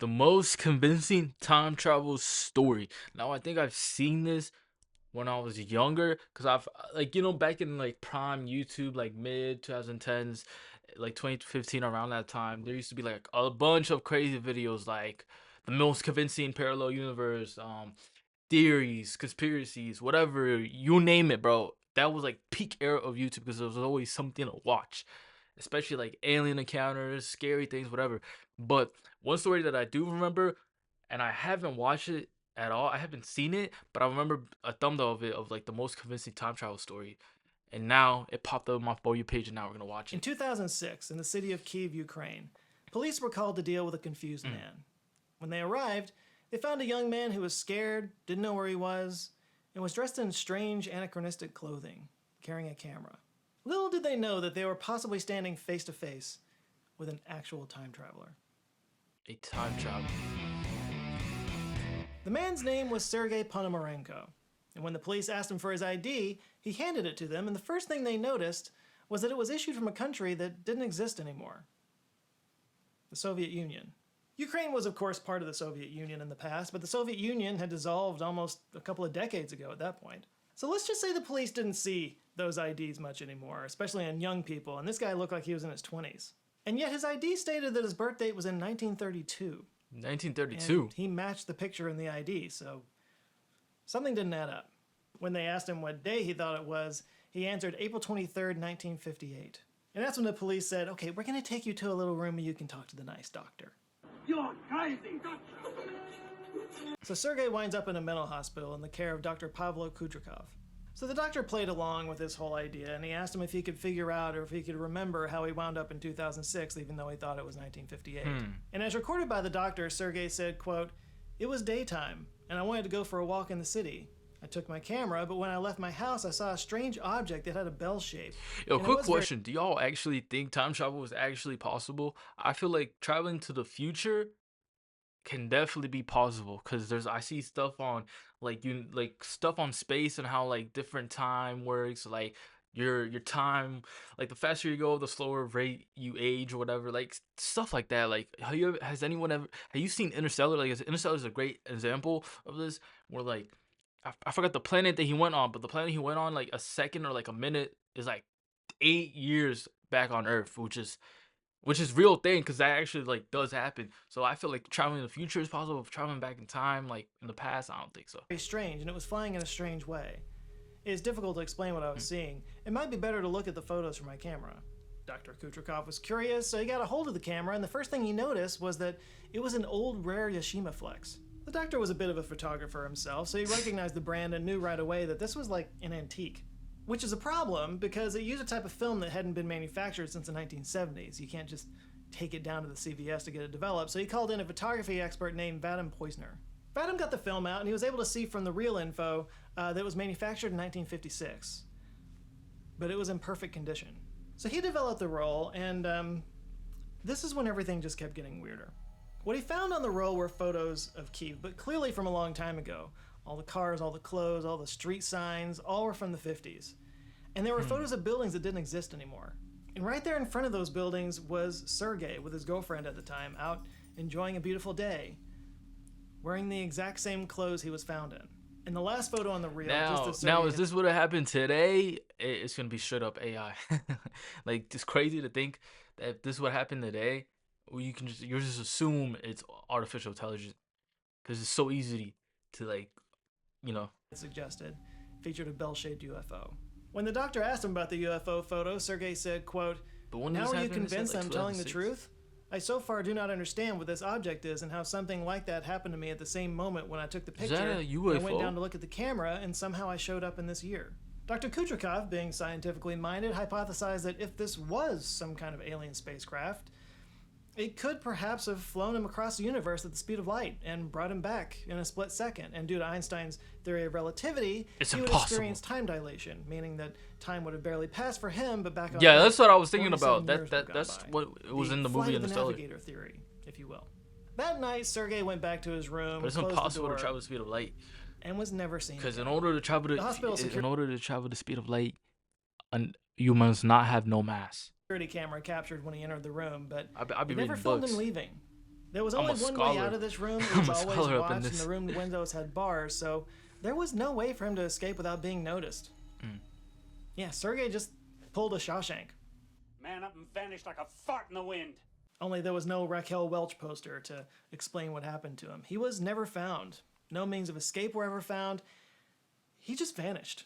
The most convincing time travel story. Now I think I've seen this when I was younger, because I've back in like prime YouTube, like mid 2010s, like 2015, around that time, there used to be like a bunch of crazy videos like the most convincing parallel universe, theories, conspiracies, whatever you name it, bro. That was like peak era of YouTube because there was always something to watch, especially like alien encounters, scary things, whatever. But one story that I do remember, and I haven't watched it at all. I haven't seen it, but I remember a thumbnail of it of like the most convincing time travel story. And now it popped up on my For You page, and now we're gonna watch In it. 2006, in the city of Kyiv, Ukraine, police were called to deal with a confused man. When they arrived, they found a young man who was scared, didn't know where he was, and was dressed in strange anachronistic clothing, carrying a camera. Little did they know that they were possibly standing face to face with an actual time traveler. A time travel. The man's name was Sergei Ponomarenko, and when the police asked him for his ID, he handed it to them, and the first thing they noticed was that it was issued from a country that didn't exist anymore: the Soviet Union. Ukraine was, of course, part of the Soviet Union in the past, but the Soviet Union had dissolved almost a couple of decades ago at that point. So let's just say the police didn't see those IDs much anymore, especially on young people, and this guy looked like he was in his 20s. And yet his ID stated that his birth date was in 1932. 1932. And he matched the picture in the ID, so something didn't add up. When they asked him what day he thought it was, he answered April 23rd, 1958. And that's when the police said, okay, we're going to take you to a little room and you can talk to the nice doctor. You're crazy! So Sergei winds up in a mental hospital in the care of Dr. Pavlo Kudrikov. So the doctor played along with this whole idea, and he asked him if he could figure out or if he could remember how he wound up in 2006, even though he thought it was 1958. And as recorded by the doctor, Sergei said, quote, "It was daytime, and I wanted to go for a walk in the city. I took my camera, but when I left my house, I saw a strange object that had a bell shape." Yo, And it quick was very- question. Do y'all actually think time travel is actually possible? I feel like traveling to the future can definitely be possible, because I see stuff on stuff on space and how like different time works, like your time, like the faster you go, the slower rate you age or whatever, like stuff like that. Like has anyone ever, have you seen Interstellar? Like Interstellar is a great example of this, where like I forgot the planet that he went on, but the planet he went on, like a second or like a minute is like 8 years back on Earth, which is real thing, because that actually like does happen. So I feel like traveling in the future is possible. If traveling back in time, like in the past, I don't think so. very strange, and it was flying in a strange way. It's difficult to explain what I was seeing. It might be better to look at the photos from my camera. Dr. Kutrikov was curious, so he got a hold of the camera, and the first thing he noticed was that it was an old rare Yashima Flex. The doctor was a bit of a photographer himself, so he recognized the brand and knew right away that this was like an antique. Which is a problem, because it used a type of film that hadn't been manufactured since the 1970s. You can't just take it down to the CVS to get it developed, so he called in a photography expert named Vadim Poisner. Vadim got the film out, and he was able to see from the real info that it was manufactured in 1956. But it was in perfect condition. So he developed the roll, and this is when everything just kept getting weirder. What he found on the roll were photos of Kyiv, but clearly from a long time ago. All the cars, all the clothes, all the street signs, all were from the 50s. And there were photos of buildings that didn't exist anymore. And right there in front of those buildings was Sergei with his girlfriend at the time, out enjoying a beautiful day, wearing the exact same clothes he was found in. And the last photo on the reel, Now, just as now, Sergei is this what happened today? It's gonna be straight up AI. Like, it's crazy to think that if this would happen today, you just assume it's artificial intelligence, because it's so easy to like, had suggested, featured a bell-shaped UFO. When the doctor asked him about the UFO photo, Sergei said, quote, But when "Now this are you happened, it said, convinced like, I'm telling the 2006. truth? I so far do not understand what this object is and how something like that happened to me at the same moment when I took the Is picture. that a and I UFO? went down to look at the camera, and somehow I showed up in this year." Dr. Kutrikov, being scientifically minded, hypothesized that if this was some kind of alien spacecraft, it could perhaps have flown him across the universe at the speed of light and brought him back in a split second. And due to Einstein's theory of relativity, It's he would impossible. experience time dilation, meaning that time would have barely passed for him, but back on Yeah, Earth, that's what I was thinking 47 about. years would have That's gone by. what it was The in the flight movie of the Interstellar. navigator theory, if you will. That night, Sergei went back to his room, But it's closed impossible the door, to travel the speed of light, and was never seen because again. in order to travel The hospital the speed of light, you must not have no mass. Security camera captured when he entered the room, but I'd be it never reading filmed books. him leaving. There was I'm only a one way scholar. out of this room. It I'm was a always scholar up in watched, and this. the room windows had bars, so there was no way for him to escape without being noticed. Yeah, Sergei just pulled a Shawshank. Man up and vanished like a fart in the wind. Only there was no Raquel Welch poster to explain what happened to him. He was never found. No means of escape were ever found. He just vanished,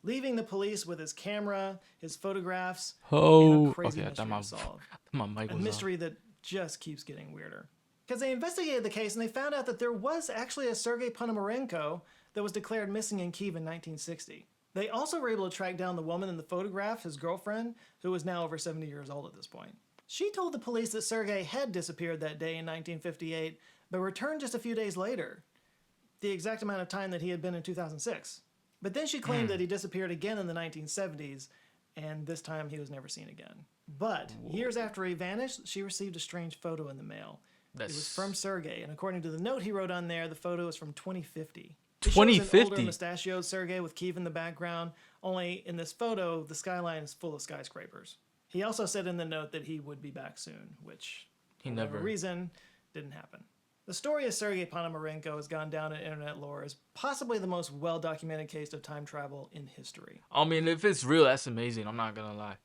leaving the police with his camera, his photographs, and Oh, a crazy okay. I mystery thought to solve. my mic A was mystery that just keeps getting weirder. Because they investigated the case and they found out that there was actually a Sergei Ponomarenko that was declared missing in Kyiv in 1960. They also were able to track down the woman in the photograph, his girlfriend, who was now over 70 years old at this point. She told the police that Sergei had disappeared that day in 1958, but returned just a few days later, the exact amount of time that he had been in 2006. But then she claimed that he disappeared again in the 1970s, and this time he was never seen again. But years after he vanished, she received a strange photo in the mail. It was from Sergei, and according to the note he wrote on there, the photo is from 2050. It shows an 2050. older mustachioed Sergei with Kyiv in the background, only in this photo, the skyline is full of skyscrapers. He also said in the note that he would be back soon, which, He for whatever never. reason, didn't happen. The story of Sergei Ponomarenko has gone down in internet lore as possibly the most well-documented case of time travel in history. I mean, if it's real, that's amazing. I'm not gonna lie.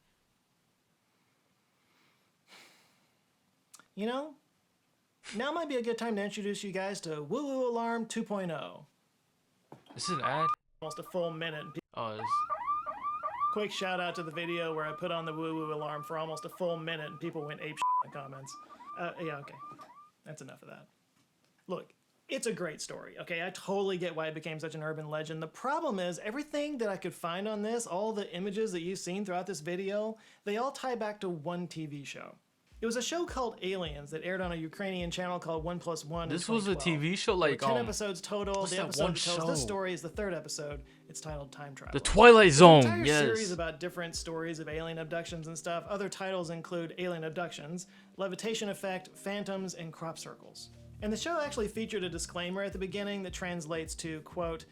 You know, now might be a good time to introduce you guys to Woo Woo Alarm 2.0. This is an ad. Almost a full minute. Oh, it's... Quick shout out to the video where I put on the Woo Woo Alarm for almost a full minute and people went ape in the comments. Yeah, okay. That's enough of that. Look, it's a great story, okay? I totally get why it became such an urban legend. The problem is, everything that I could find on this, all the images that you've seen throughout this video, they all tie back to one TV show. It was a show called Aliens that aired on a Ukrainian channel called 1+1. This was a TV show, like, 10 episodes total. what's The that episode one that tells this show? story is the third episode. It's titled Time Travel. The Twilight Zone. An entire Yes. series about different stories of alien abductions and stuff. Other titles include Alien Abductions, Levitation Effect, Phantoms, and Crop Circles. And the show actually featured a disclaimer at the beginning that translates to, quote,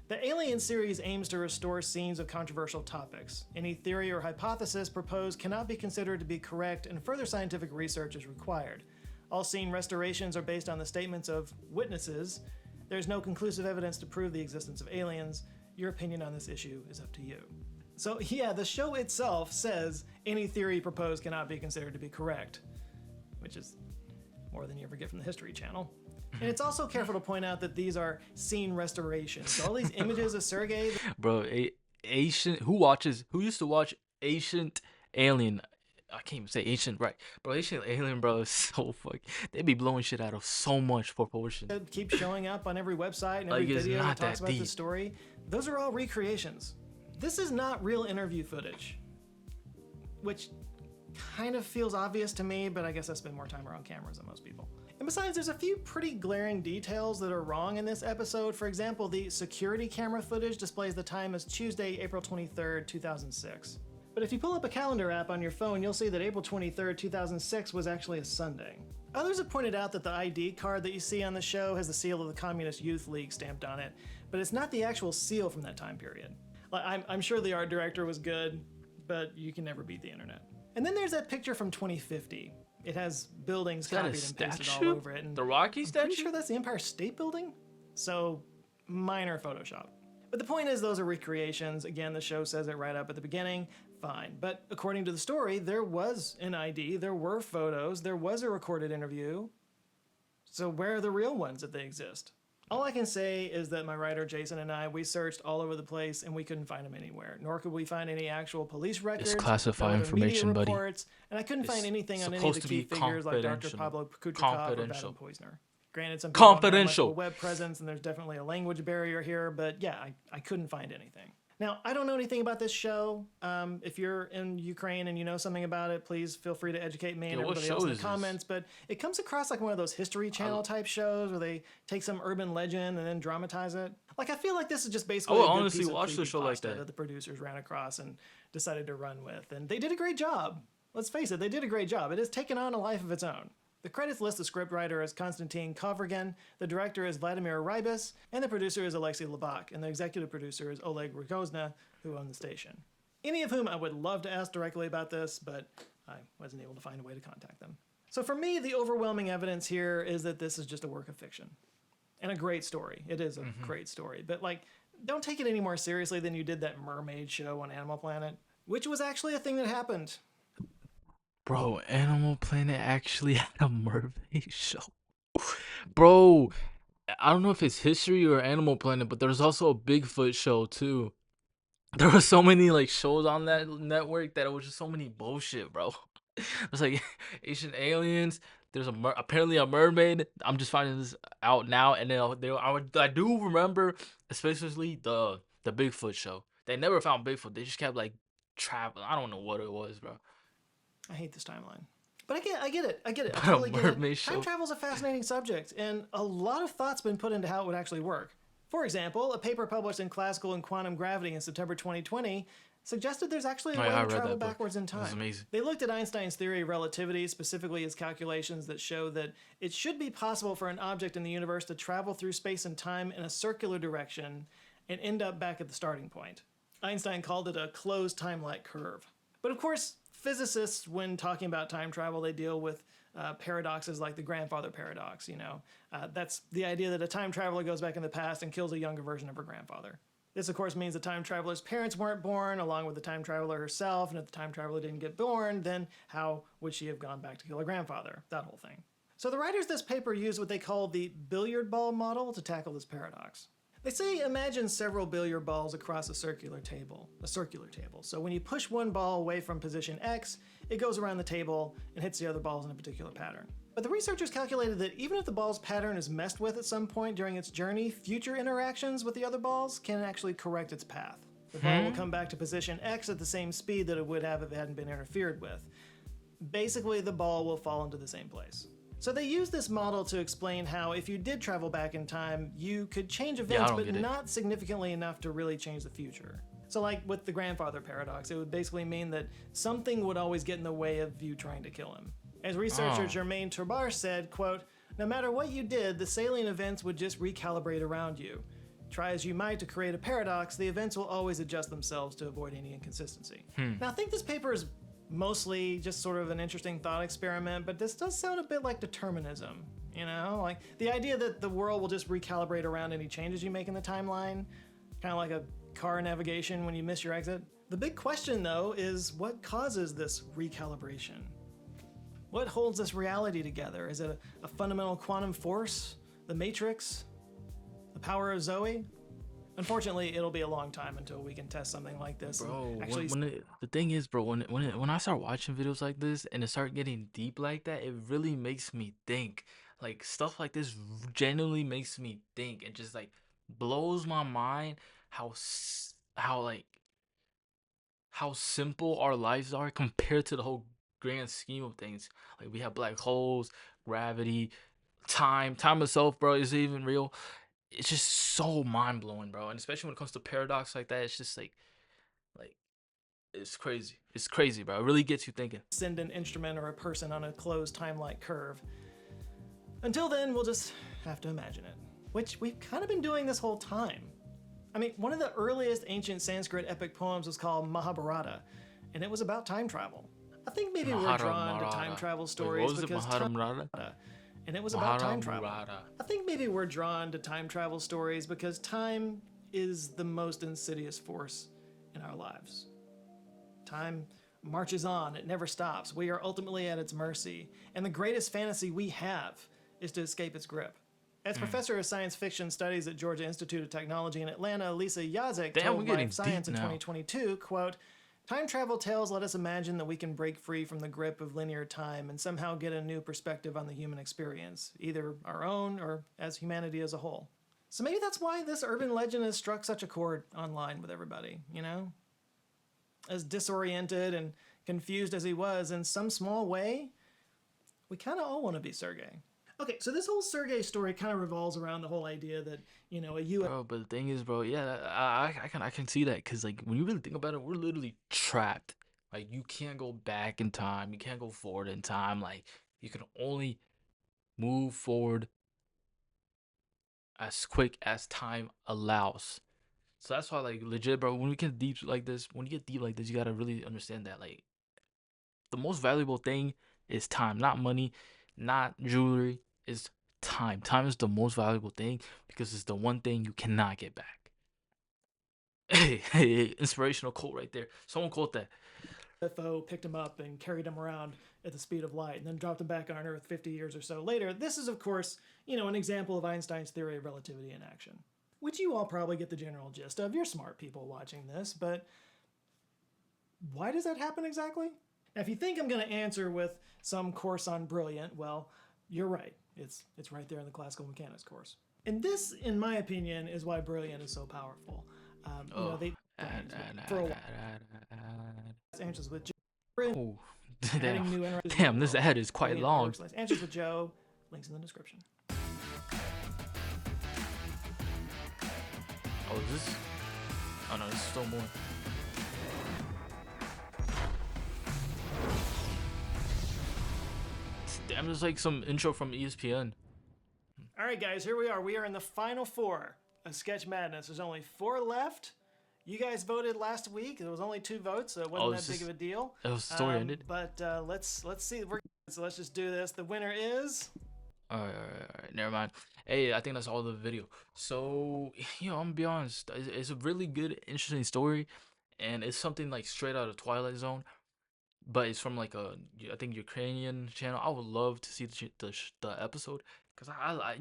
"The Alien series aims to restore scenes of controversial topics. Any theory or hypothesis proposed cannot be considered to be correct, and further scientific research is required. All scene restorations are based on the statements of witnesses. There's no conclusive evidence to prove the existence of aliens. Your opinion on this issue is up to you." So yeah, the show itself says any theory proposed cannot be considered to be correct, which is more than you ever get from the History Channel. And it's also careful to point out that these are scene restorations. So all these images of Sergei, Bro, Ancient. Who used to watch Ancient Alien? I can't even say Ancient, right? Bro, Ancient Alien, bro, is so fuck. They be blowing shit out of so much proportion. that keep showing up on every website and Like, every it's video that not talks that about the deep. story, those are all recreations. This is not real interview footage, which kind of feels obvious to me, but I guess I spend more time around cameras than most people. And besides, there's a few pretty glaring details that are wrong in this episode. For example, the security camera footage displays the time as Tuesday, April 23rd, 2006. But if you pull up a calendar app on your phone, you'll see that April 23rd, 2006 was actually a Sunday. Others have pointed out that the ID card that you see on the show has the seal of the Communist Youth League stamped on it, but it's not the actual seal from that time period. Like, I'm sure the art director was good, but you can never beat the internet. And then there's that picture from 2050. It has buildings Is that a copied and pasted statue? all over it. And The Rocky I'm statue? pretty sure that's the Empire State Building. So, minor Photoshop. But the point is, those are recreations. Again, the show says it right up at the beginning. Fine. But according to the story, there was an ID, there were photos, there was a recorded interview. So where are the real ones if they exist? All I can say is that my writer Jason and I, we searched all over the place and we couldn't find them anywhere. Nor could we find any actual police records. classified no other information, media buddy. reports, and I couldn't find It's anything on any of the supposed to key be figures like Dr. confidential. Pablo Kukuchakov or Confidential. Vadim Poizner. Granted, some people don't have much of a Confidential. web presence and there's definitely a language barrier here, but yeah, I couldn't find anything. Now, I don't know anything about this show. If you're in Ukraine and you know something about it, please feel free to educate me and Yeah, what everybody else show in the is this? comments. But it comes across like one of those History Channel type shows where they take some urban legend and then dramatize it. Like, I feel like this is just basically I would a good honestly piece of watch the show like creepypasta that. the producers ran across and decided to run with. And they did a great job. Let's face it, they did a great job. It has taken on a life of its own. The credits list the scriptwriter as Konstantin Kovrigan, the director is Vladimir Rybis, and the producer is Alexei Lebak, and the executive producer is Oleg Rogozna, who owned the station. Any of whom I would love to ask directly about this, but I wasn't able to find a way to contact them. So for me, the overwhelming evidence here is that this is just a work of fiction. And a great story. It is a great story. But like, don't take it any more seriously than you did that mermaid show on Animal Planet, which was actually a thing that happened. Bro, Animal Planet actually had a mermaid show. Bro, I don't know if it's History or Animal Planet, but there's also a Bigfoot show too. There were so many like shows on that network that it was just so many bullshit, bro. There's like Asian aliens. There's apparently a mermaid. I'm just finding this out now, and then I do remember, especially the Bigfoot show. They never found Bigfoot. They just kept like traveling. I don't know what it was, bro. I hate this timeline. But I get it. I get it. I But a totally get it. mermaid show. Time travel is a fascinating subject, and a lot of thought's been put into how it would actually work. For example, a paper published in Classical and Quantum Gravity in September 2020 suggested there's actually a way I to read travel that book. backwards in It was time. amazing. They looked at Einstein's theory of relativity, specifically his calculations that show that it should be possible for an object in the universe to travel through space and time in a circular direction and end up back at the starting point. Einstein called it a closed time-like curve. But of course, physicists, when talking about time travel, they deal with paradoxes like the grandfather paradox. That's the idea that a time traveler goes back in the past and kills a younger version of her grandfather. This, of course, means the time traveler's parents weren't born, along with the time traveler herself, and if the time traveler didn't get born, then how would she have gone back to kill her grandfather? That whole thing. So the writers of this paper used what they call the billiard ball model to tackle this paradox. They say imagine several billiard balls across a circular table. So when you push one ball away from position X, it goes around the table and hits the other balls in a particular pattern. But the researchers calculated that even if the ball's pattern is messed with at some point during its journey, future interactions with the other balls can actually correct its path. The ball will come back to position X at the same speed that it would have if it hadn't been interfered with. Basically, the ball will fall into the same place. So they use this model to explain how if you did travel back in time, you could change events, but not significantly enough to really change the future. So like with the grandfather paradox, it would basically mean that something would always get in the way of you trying to kill him. As researcher Germaine Turbar said, quote, "No matter what you did, the salient events would just recalibrate around you. Try as you might to create a paradox, the events will always adjust themselves to avoid any inconsistency." Now I think this paper is mostly just sort of an interesting thought experiment, but this does sound a bit like determinism, like the idea that the world will just recalibrate around any changes you make in the timeline, kind of like a car navigation when you miss your exit. The big question though is what causes this recalibration? What holds this reality together? Is it a fundamental quantum force? The Matrix? The power of Zoe? Unfortunately, it'll be a long time until we can test something like this. Bro, the thing is, bro, when I start watching videos like this and it start getting deep like that, it really makes me think. Like stuff like this genuinely makes me think. It just like blows my mind how simple our lives are compared to the whole grand scheme of things. Like we have black holes, gravity, time itself, bro. Is it even real? It's just so mind blowing, bro. And especially when it comes to paradox like that, it's just like it's crazy. It's crazy, bro. It really gets you thinking. Send an instrument or a person on a closed time-like curve. Until then, we'll just have to imagine it, which we've kind of been doing this whole time. I mean, one of the earliest ancient Sanskrit epic poems was called Mahabharata, and it was about time travel. I think maybe we're drawn to time travel stories because and it was about time travel. I think maybe we're drawn to time travel stories because time is the most insidious force in our lives. Time marches on, it never stops. We are ultimately at its mercy, and the greatest fantasy we have is to escape its grip. As professor of science fiction studies at Georgia Institute of Technology in Atlanta, Lisa Yazek told Life Science in 2022, quote, "Time travel tales let us imagine that we can break free from the grip of linear time and somehow get a new perspective on the human experience, either our own or as humanity as a whole." So maybe that's why this urban legend has struck such a chord online with everybody, As disoriented and confused as he was, in some small way, we kind of all want to be Sergei. Okay, so this whole Sergei story kind of revolves around the whole idea that, a U.S. Bro, but the thing is, bro, yeah, I can see that because like when you really think about it, we're literally trapped. Like you can't go back in time, you can't go forward in time. Like you can only move forward as quick as time allows. So that's why, like, legit, bro. When you get deep like this, you gotta really understand that, like, the most valuable thing is time, not money, not jewelry. It's time. Time is the most valuable thing because it's the one thing you cannot get back. Hey, inspirational quote right there. Someone quote that. UFO picked him up and carried him around at the speed of light and then dropped him back on Earth 50 years or so later. This is, of course, an example of Einstein's theory of relativity in action, which you all probably get the general gist of. You're smart people watching this, but why does that happen exactly? Now, if you think I'm going to answer with some course on brilliant, well, you're right. It's right there in the classical mechanics course. And this, in my opinion, is why brilliant is so powerful. They for a while answers with Joe. Oh, Adding new damn, this ad is quite long. Answers with Joe. Links in the description. Oh, is this? Oh no, there's still more. Damn, there's like some intro from ESPN. All right, guys, here we are. We are in the final four of Sketch Madness. There's only 4 left. You guys voted last week. There was only 2 votes, so it wasn't that big of a deal. The story ended. But let's see. So let's just do this. The winner is. All right. Never mind. Hey, I think that's all the video. So, I'm gonna be honest. It's a really good, interesting story, and it's something like straight out of Twilight Zone, but it's from like I think Ukrainian channel. I would love to see the episode because I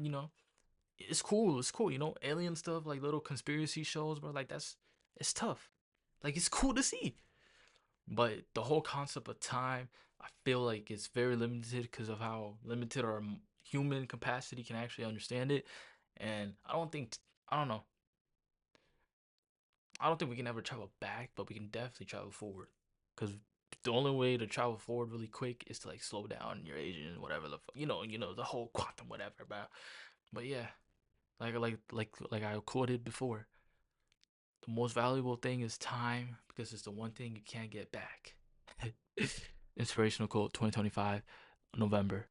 it's cool. It's cool. Alien stuff, like little conspiracy shows, bro. Like it's tough. Like it's cool to see, but the whole concept of time, I feel like it's very limited because of how limited our human capacity can actually understand it. And I don't know. I don't think we can ever travel back, but we can definitely travel forward. Because the only way to travel forward really quick is to like slow down your age and whatever the the whole quantum whatever, bro. But yeah, like I quoted before, the most valuable thing is time because it's the one thing you can't get back. Inspirational quote 2025, November.